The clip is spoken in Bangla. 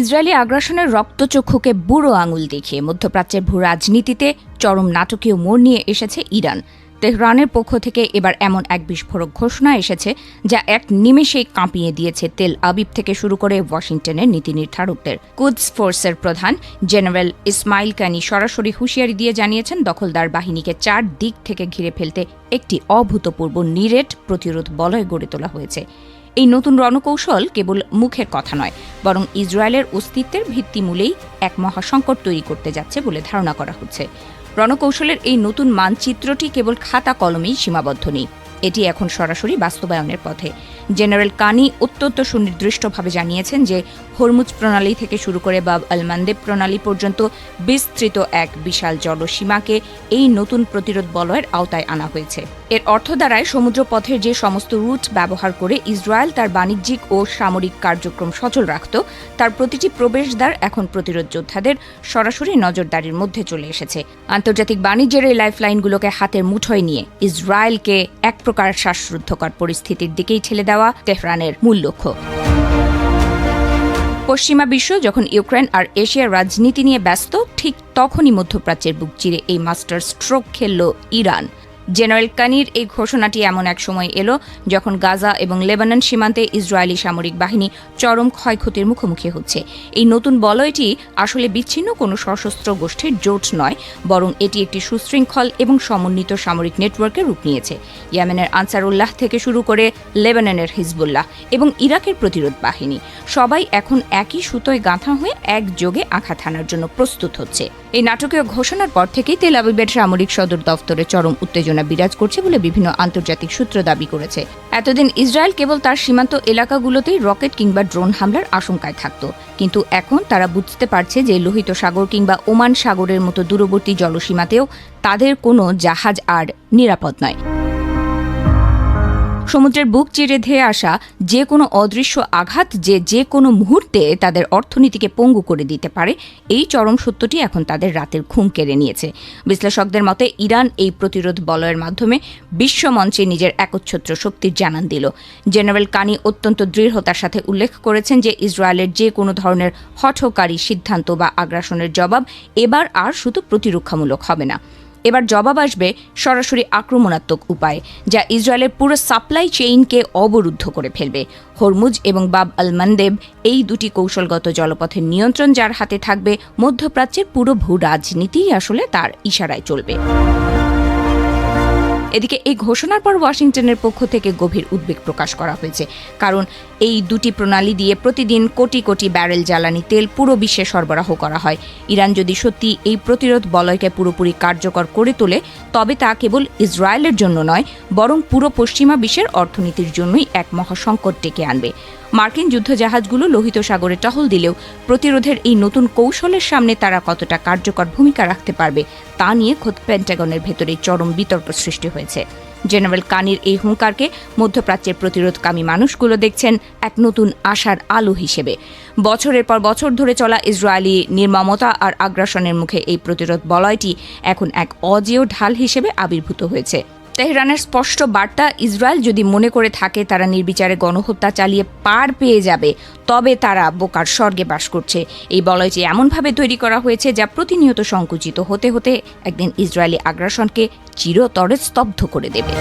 ইসরায়েলি আগ্রাসনের রক্তচক্ষুকে বুড়ো আঙুল দেখিয়ে মধ্যপ্রাচ্যের ভূ রাজনীতিতে চরম নাটকীয় মোড় নিয়ে এসেছে ইরান। তেহরানের পক্ষ থেকে এবার এমন এক বিস্ফোরক ঘোষণা এসেছে যা এক নিমেষেই কাঁপিয়ে দিয়েছে তেল আবিব থেকে শুরু করে ওয়াশিংটনের নীতি নির্ধারকদের। কুদস ফোর্সের প্রধান জেনারেল ইসমাইল কানি সরাসরি হুঁশিয়ারি দিয়ে জানিয়েছেন, দখলদার বাহিনীকে 4 দিক থেকে ঘিরে ফেলতে একটি অভূতপূর্ব নিরেট প্রতিরোধ বলয় গড়ে তোলা হয়েছে। এই নতুন রণকৌশল কেবল মুখের কথা নয়, বরং ইসরায়েলের অস্তিত্বের ভিত্তিমূলেই এক মহাসংকট তৈরি করতে যাচ্ছে বলে ধারণা করা হচ্ছে। রণকৌশলের এই নতুন মানচিত্রটি কেবল খাতা কলমেই সীমাবদ্ধ নেই, এটি এখন সরাসরি বাস্তবায়নের পথে। জেনারেল কানি অত্যন্ত সুনির্দিষ্টভাবে জানিয়েছেন যে হরমুজ প্রণালী থেকে শুরু করে বাব আল মান্দেব প্রণালী পর্যন্ত বিস্তৃত এক বিশাল জলসীমাকে এই নতুন প্রতিরোধ বলয়ের আওতায় আনা হয়েছে। এর অর্থ দ্বারায় সমুদ্রপথের যে সমস্ত রুট ব্যবহার করে ইসরায়েল তার বাণিজ্যিক ও সামরিক কার্যক্রম সচল রাখত, তার প্রতিটি প্রবেশদ্বার এখন প্রতিরোধ যোদ্ধাদের সরাসরি নজরদারির মধ্যে চলে এসেছে। আন্তর্জাতিক বাণিজ্যের এই লাইফলাইনগুলোকে হাতের মুঠোয় নিয়ে ইসরায়েলকে এক প্রকার শ্বাসরুদ্ধকর পরিস্থিতির দিকেই ঠেলে দেওয়া তেহরানের মূল লক্ষ্য। পশ্চিমা বিশ্ব যখন ইউক্রেন আর এশিয়ার রাজনীতি নিয়ে ব্যস্ত, ঠিক তখনই মধ্যপ্রাচ্যের বুক চিরে এই মাস্টার স্ট্রোক খেলল ইরান। জেনারেল কানির এই ঘোষণাটি এমন এক সময় এলো যখন গাজা এবং লেবানন সীমান্তে ইসরায়েলি সামরিক বাহিনী চরম ক্ষয়ক্ষতির মুখোমুখি হচ্ছে। এই নতুন বলয়টি আসলে বিচ্ছিন্ন কোনো সশস্ত্র গোষ্ঠীর জোট নয়, বরং এটি একটি সুশৃঙ্খল এবং সমন্বিত সামরিক নেটওয়ার্কের রূপ নিয়েছে। ইয়েমেনের আনসারুল্লাহ থেকে শুরু করে লেবাননের হিজবুল্লাহ এবং ইরাকের প্রতিরোধ বাহিনী সবাই এখন একই সুতোয় গাঁথা হয়ে একযোগে আঘাত হানার জন্য প্রস্তুত হচ্ছে। এই নাটকীয় ঘোষণার পর থেকেই তেল আবিবের সামরিক সদর দফতরে চরম উত্তেজনা বিরাজ করছে বলে বিভিন্ন আন্তর্জাতিক সূত্র দাবি করেছে। এতদিন ইসরায়েল কেবল তার সীমান্ত এলাকাগুলোতেই রকেট কিংবা ড্রোন হামলার আশঙ্কায় থাকত, কিন্তু এখন তারা বুঝতে পারছে যে লোহিত সাগর কিংবা ওমান সাগরের মতো দূরবর্তী জলসীমাতেও তাদের কোনো জাহাজ আর নিরাপদ নয়। সমুদ্রের বুক চিরে ধেয়ে আসা যে কোনো অদৃশ্য আঘাত যে কোনো মুহূর্তে তাদের অর্থনীতিকে পঙ্গু করে দিতে পারে, এই চরম সত্যটি এখন তাদের রাতের ঘুম কেড়ে নিয়েছে। বিশ্লেষকদের মতে ইরান এই প্রতিরোধ বলয়ের মাধ্যমে বিশ্বমঞ্চে নিজের একচ্ছত্র শক্তির জানান দিল। জেনারেল কানি অত্যন্ত দৃঢ়তার সাথে উল্লেখ করেছেন যে ইসরায়েলের যে কোনো ধরনের হঠকারী সিদ্ধান্ত বা আগ্রাসনের জবাব এবার আর শুধু প্রতিরক্ষামূলক হবে না, এবার জবাব আসবে সরাসরি আক্রমণাত্মক উপায়ে, যা ইসরায়েলের পুরো সাপ্লাই চেইনকে অবরুদ্ধ করে ফেলবে। হরমুজ এবং বাব আল মান্দেব এই দুটি কৌশলগত জলপথের নিয়ন্ত্রণ যার হাতে থাকবে, মধ্যপ্রাচ্যের পুরো ভূ রাজনীতিই আসলে তার ইশারায় চলবে। এদিকে এই ঘোষণার পর ওয়াশিংটনের পক্ষ থেকে গভীর উদ্বেগ প্রকাশ করা হয়েছে, কারণ এই দুটি প্রণালী দিয়ে প্রতিদিন কোটি কোটি ব্যারেল জ্বালানি তেল পুরো বিশ্বে সরবরাহ করা হয়। ইরান যদি সত্যি এই প্রতিরোধ বলয়কে পুরোপুরি কার্যকর করে তোলে, তবে তা কেবল ইসরায়েলের জন্য নয়, বরং পুরো পশ্চিমা বিশ্বের অর্থনীতির জন্যই এক মহাসংকট ডেকে আনবে। মার্কিন যুদ্ধজাহাজগুলো লোহিত সাগরে টহল দিলেও প্রতিরোধের এই নতুন কৌশলের সামনে তারা কতটা কার্যকর ভূমিকা রাখতে পারবে তা নিয়ে খোদ পেন্টাগনের ভেতরে চরম বিতর্ক সৃষ্টি হয়েছে। জেনারেল কানির এই হুঙ্কারকে মধ্যপ্রাচ্যের প্রতিরোধকামী মানুষগুলো দেখছেন এক নতুন আশার আলো হিসেবে। বছরের পর বছর ধরে চলা ইসরায়েলি নির্মমতা আর আগ্রাসনের মুখে এই প্রতিরোধ বলয়টি এখন এক অজেয় ঢাল হিসেবে আবির্ভূত হয়েছে। তেহরানের স্পষ্ট বার্তা, ইসরায়েল যদি মনে করে থাকে তারা নির্বিচারে গণহত্যা চালিয়ে পার পেয়ে যাবে, তবে তারা বোকার স্বর্গে বাস করছে। এই বলয়টি এমনভাবে তৈরি করা হয়েছে যা প্রতিনিয়ত সংকুচিত হতে হতে একদিন ইসরায়েলি আগ্রাসনকে চিরতরে স্তব্ধ করে দেবে।